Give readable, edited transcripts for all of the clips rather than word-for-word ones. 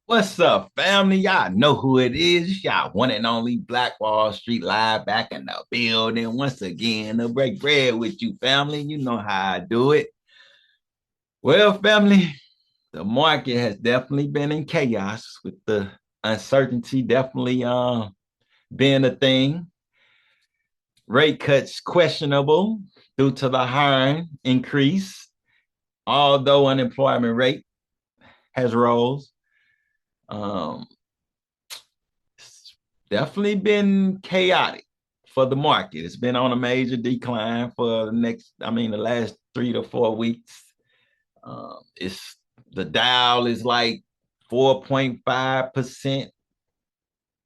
What's up, family? Y'all know who it is. Y'all one and only Black Wall Street Live back in the building once again to break bread with you, family. You know how I do it. Well, family, the market has definitely been in chaos with the uncertainty definitely being a thing. Rate cuts questionable due to the hiring increase, although unemployment rate has rose. Um, Definitely been chaotic for the market. It's been on a major decline for the last 3 to 4 weeks. It's the Dow is like 4.5%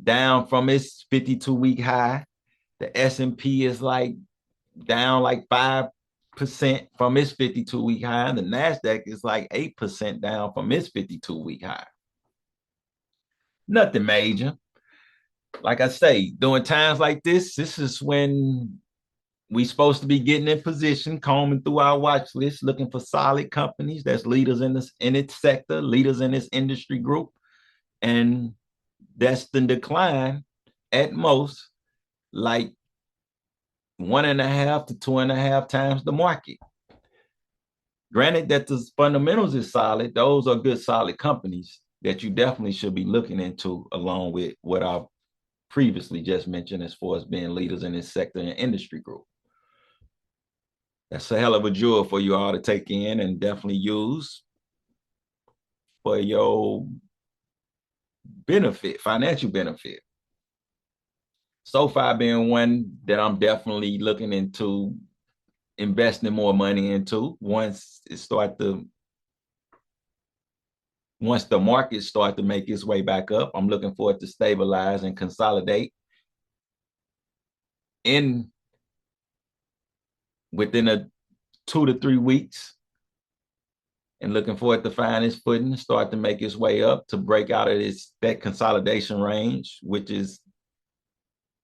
down from its 52-week high. The S&P is like down like 5% from its 52-week high. And the NASDAQ is like 8% down from its 52-week high. Nothing major. Like I say, during times like this is when we supposed to be getting in position, combing through our watch list, looking for solid companies that's leaders in its sector, leaders in its industry group, and that's the decline at most, like 1.5 to 2.5 times the market. Granted that the fundamentals is solid, those are good solid companies that you definitely should be looking into, along with what I've previously just mentioned as far as being leaders in this sector and industry group. That's a hell of a jewel for you all to take in and definitely use for your benefit, financial benefit. SoFi being one that I'm definitely looking into investing more money into once the market start to make its way back up. I'm looking for it to stabilize and consolidate in within a 2 to 3 weeks, and looking for it to find its footing, start to make its way up to break out of that consolidation range, which is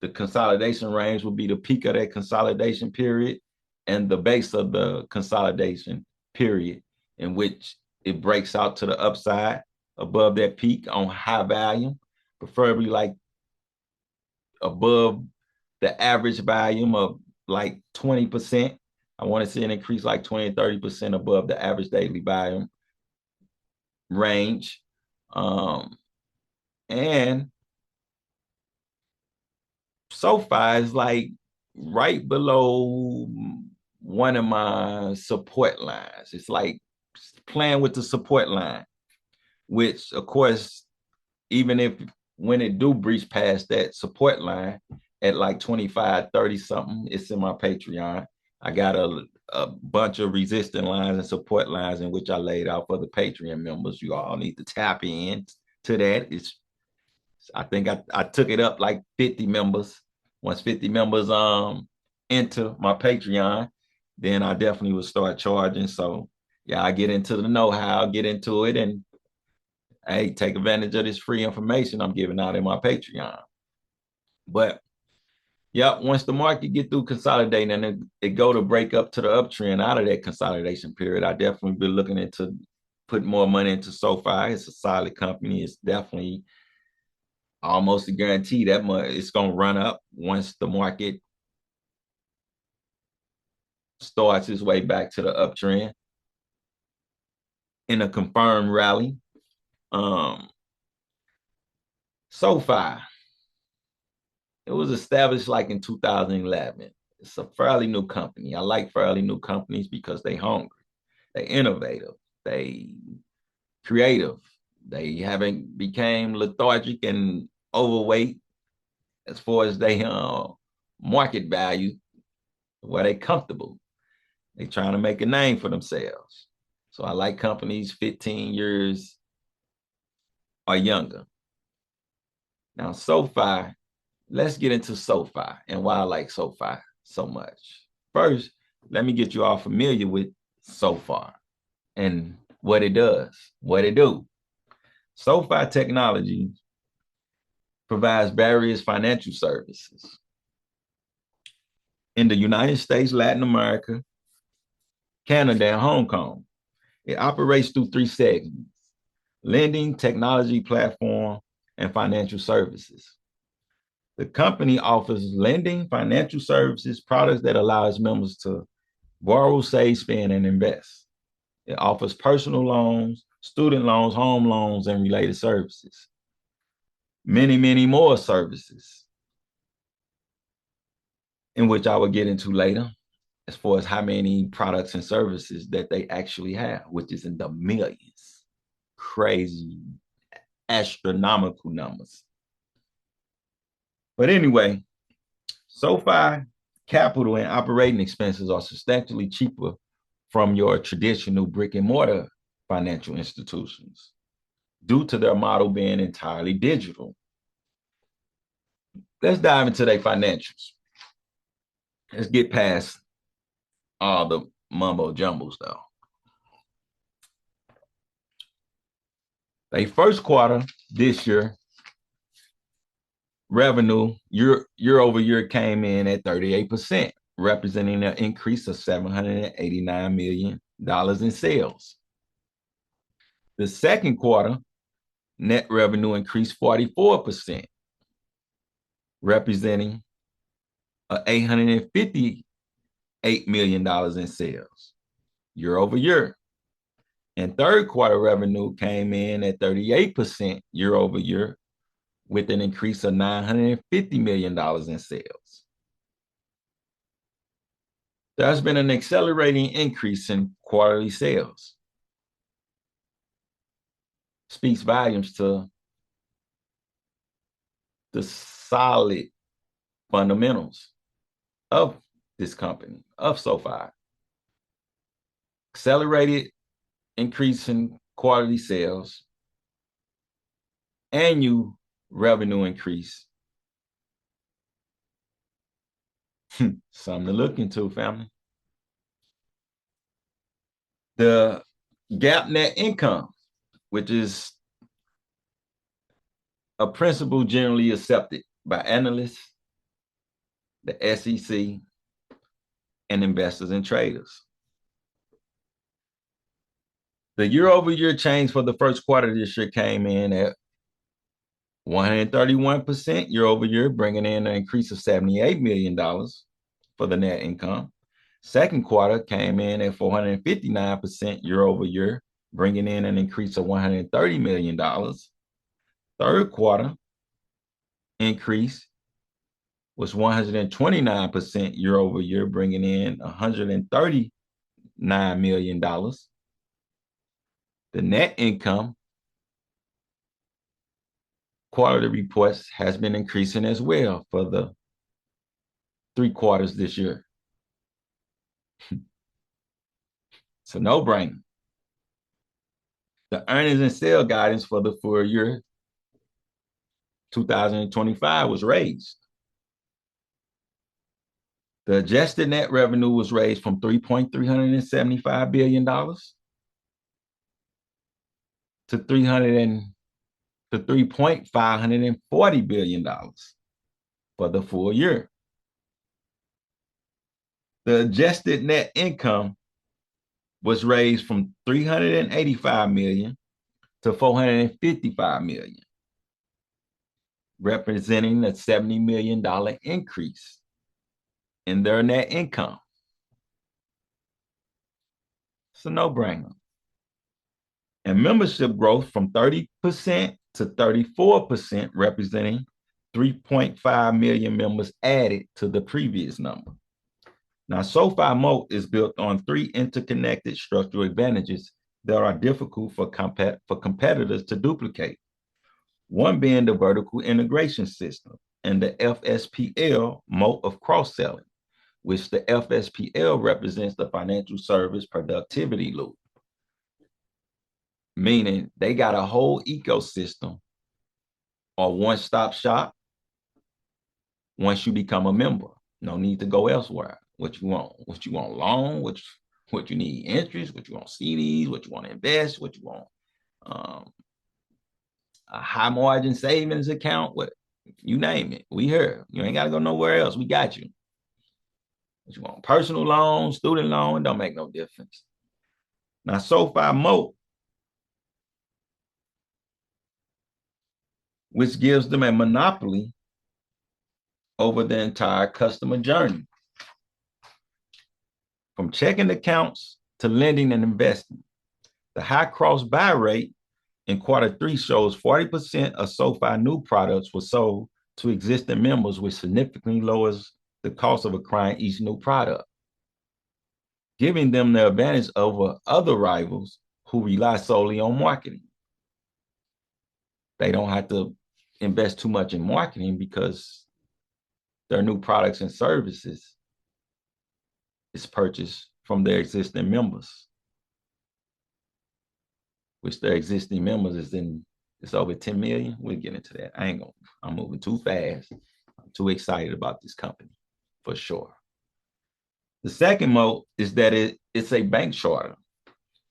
the consolidation range will be the peak of that consolidation period and the base of the consolidation period, in which it breaks out to the upside above that peak on high volume, preferably like above the average volume of like 20%. I want to see an increase like 20 30% above the average daily volume range. And SoFi is like right below one of my support lines. It's like playing with the support line, which of course, even if when it do breach past that support line at like 25, 30 something, it's in my Patreon. I got a bunch of resistant lines and support lines in which I laid out for the Patreon members. You all need to tap in to that. I think I took it up like 50 members. Once 50 members enter my Patreon, then I definitely will start charging. So yeah, I get into the know-how, get into it, and hey, take advantage of this free information I'm giving out in my Patreon. But yeah, once the market get through consolidating and it go to break up to the uptrend out of that consolidation period, I definitely be looking into putting more money into SoFi. It's a solid company. It's definitely almost a guarantee that it's going to run up once the market starts its way back to the uptrend in a confirmed rally. Um, SoFi, it was established like in 2011. It's a fairly new company. I like fairly new companies because they hungry, they innovative, they creative. They haven't became lethargic and overweight as far as they market value, where they comfortable. They trying to make a name for themselves. So I like companies 15 years or younger. Now, SoFi, let's get into SoFi and why I like SoFi so much. First, let me get you all familiar with SoFi and what it does, what it do. SoFi Technology provides various financial services in the United States, Latin America, Canada, and Hong Kong. It operates through three segments: lending, technology platform, and financial services. The company offers lending, financial services, products that allow its members to borrow, save, spend, and invest. It offers personal loans, student loans, home loans, and related services. Many more services, in which I will get into later, as far as how many products and services that they actually have, which is in the millions. Crazy, astronomical numbers. But anyway, SoFi capital and operating expenses are substantially cheaper from your traditional brick and mortar financial institutions due to their model being entirely digital. Let's dive into their financials. Let's get past all the mumbo jumbles though. They first quarter this year revenue year over year came in at 38%, representing an increase of $789 million in sales. The second quarter net revenue increased 44%, representing $858 million in sales year over year. And third quarter revenue came in at 38% year over year, with an increase of $950 million in sales. There's been an accelerating increase in quarterly sales. Speaks volumes to the solid fundamentals of this company, of SoFi. Accelerated increase in quarterly sales, annual revenue increase. Something to look into, family. The GAAP net income, which is a principle generally accepted by analysts, the SEC, and investors and traders. The year-over-year change for the first quarter this year came in at 131% year-over-year, bringing in an increase of $78 million for the net income. Second quarter came in at 459% year-over-year, bringing in an increase of $130 million. Third quarter increase was 129% year-over-year, bringing in $139 million. The net income quarterly reports has been increasing as well for the 3 quarters this year. It's a no-brainer. The earnings and sales guidance for the full year 2025 was raised. The adjusted net revenue was raised from $3.375 billion to $3.540 billion for the full year. The adjusted net income was raised from $385 million to $455 million, representing a $70 million increase in their net income. It's a no-brainer. And membership growth from 30% to 34%, representing 3.5 million members added to the previous number. Now, SoFi Moat is built on 3 interconnected structural advantages that are difficult for competitors to duplicate. One being the vertical integration system and the FSPL moat of cross-selling, which the FSPL represents the financial service productivity loop. Meaning they got a whole ecosystem or one-stop shop once you become a member. No need to go elsewhere. What you want loan, what you need interest, what you want CDs, what you want to invest, what you want a high margin savings account, what you name it. We here. You ain't got to go nowhere else. We got you. What you want, personal loan, student loan, don't make no difference. Now, SoFi Moat which gives them a monopoly over the entire customer journey, from checking accounts to lending and investing. The high cross-buy rate in Q3 shows 40% of SoFi new products were sold to existing members, which significantly lowers the cost of acquiring each new product, giving them the advantage over other rivals who rely solely on marketing. They don't have to invest too much in marketing because their new products and services is purchased from their existing members, which their existing members it's over 10 million. We'll get into that. I'm moving too fast. I'm too excited about this company for sure. The second mode is that it's a bank charter,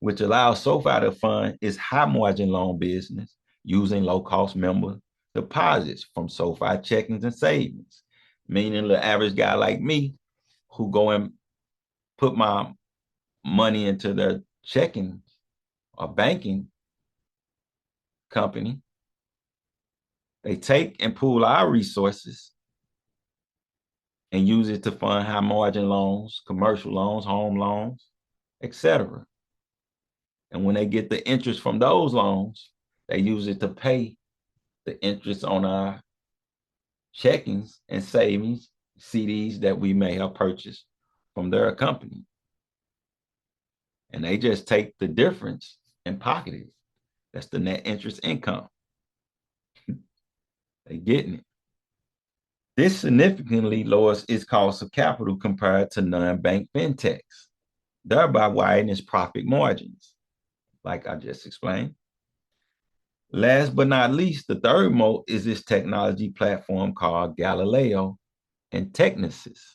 which allows SoFi to fund its high margin loan business using low cost member deposits from SoFi checkings and savings, meaning the average guy like me who go and put my money into their checking or banking company, they take and pool our resources and use it to fund high margin loans, commercial loans, home loans, etc. And when they get the interest from those loans, they use it to pay the interest on our checkings and savings, CDs that we may have purchased from their company. And they just take the difference and pocket it. That's the net interest income. They getting it. This significantly lowers its cost of capital compared to non-bank fintechs, thereby widening its profit margins, like I just explained. Last but not least, the third mode is this technology platform called Galileo and Technisys,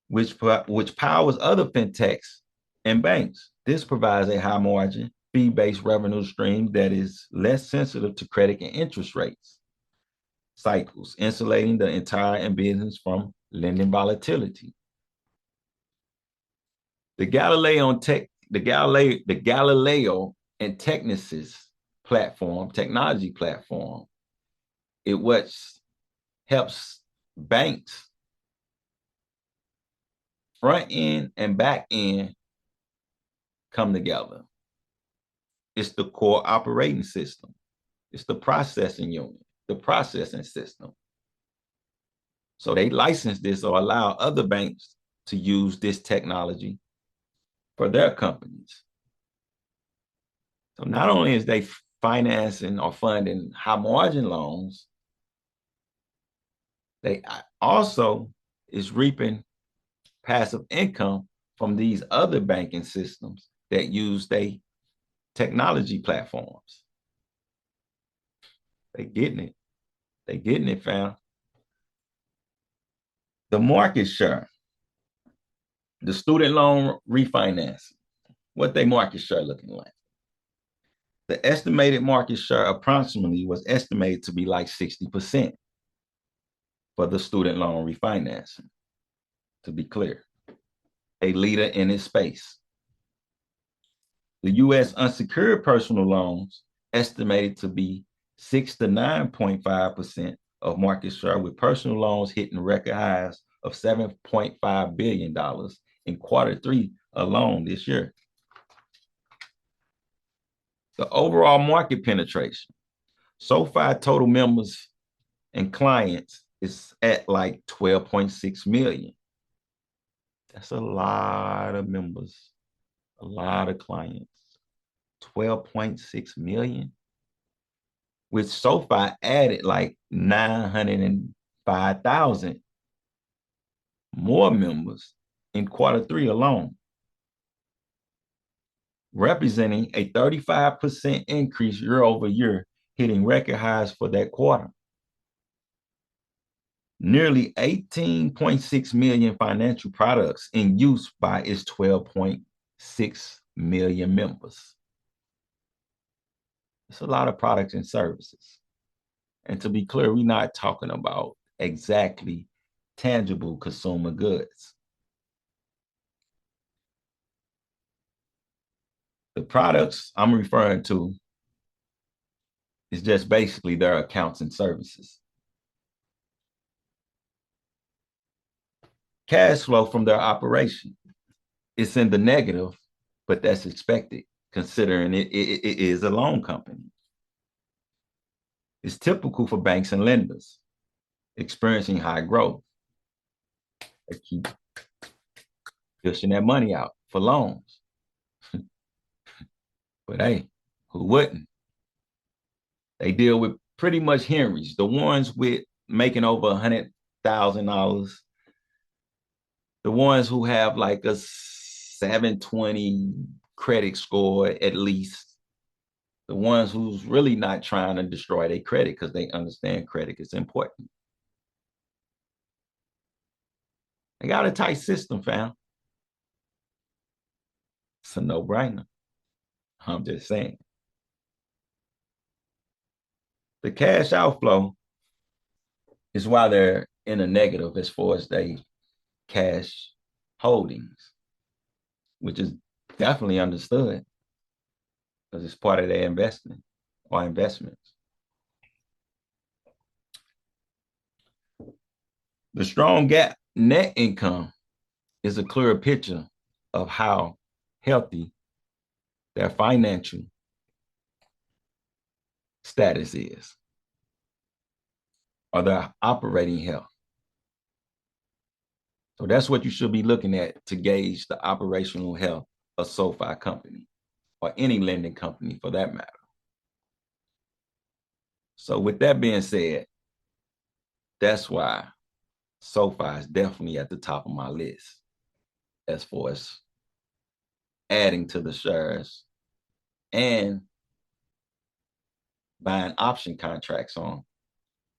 which powers other fintechs and banks. This provides a high margin, fee-based revenue stream that is less sensitive to credit and interest rates cycles, insulating the entire business from lending volatility. The Galileo and Technisys technology platform, it what helps banks front end and back end come together. It's the core operating system. It's the processing unit, the processing system. So they license this or allow other banks to use this technology for their companies. So not only is they financing or funding high margin loans, they also is reaping passive income from these other banking systems that use their technology platforms. They getting it. They getting it, fam. The market share, the student loan refinancing, what they market share looking like? The estimated market share approximately was estimated to be like 60% for the student loan refinancing, to be clear, a leader in its space. The U.S. unsecured personal loans estimated to be 6 to 9.5% of market share, with personal loans hitting record highs of $7.5 billion in Q3 alone this year. The overall market penetration, SoFi total members and clients is at like 12.6 million. That's a lot of members, a lot of clients. 12.6 million, which SoFi added like 905,000 more members in Q3 alone, representing a 35% increase year over year, hitting record highs for that quarter. Nearly 18.6 million financial products in use by its 12.6 million members. It's a lot of products and services. And to be clear, we're not talking about exactly tangible consumer goods. The products I'm referring to It's just basically their accounts and services. Cash flow from their operation. It's in the negative, but that's expected considering it is a loan company. It's typical for banks and lenders experiencing high growth. They keep pushing that money out for loans. But hey, who wouldn't? They deal with pretty much Henrys, the ones with making over $100,000, the ones who have like a 720 credit score at least, the ones who's really not trying to destroy their credit because they understand credit is important. They got a tight system, fam. It's a no-brainer. I'm just saying. The cash outflow is why they're in a negative as far as they cash holdings, which is definitely understood because it's part of their investment or investments. The strong gap net income is a clearer picture of how healthy their financial status is or their operating health. So that's what you should be looking at to gauge the operational health of SoFi company or any lending company for that matter. So with that being said, that's why SoFi is definitely at the top of my list as far as adding to the shares and buying option contracts on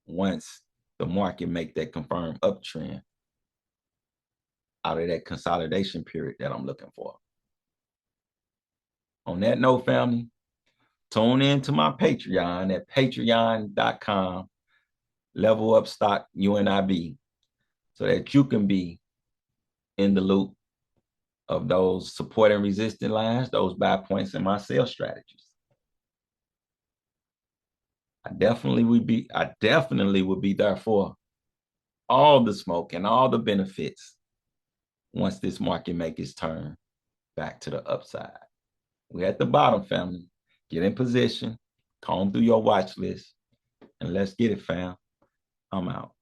once the market make that confirmed uptrend out of that consolidation period that I'm looking for. On that note, family, tune in to my Patreon at patreon.com, Levelupstockuniv, so that you can be in the loop of those support and resistance lines, those buy points, and my sales strategies. I definitely would be there for all the smoke and all the benefits once this market make its turn back to the upside. We're at the bottom, family. Get in position, comb through your watch list, and let's get it, fam. I'm out.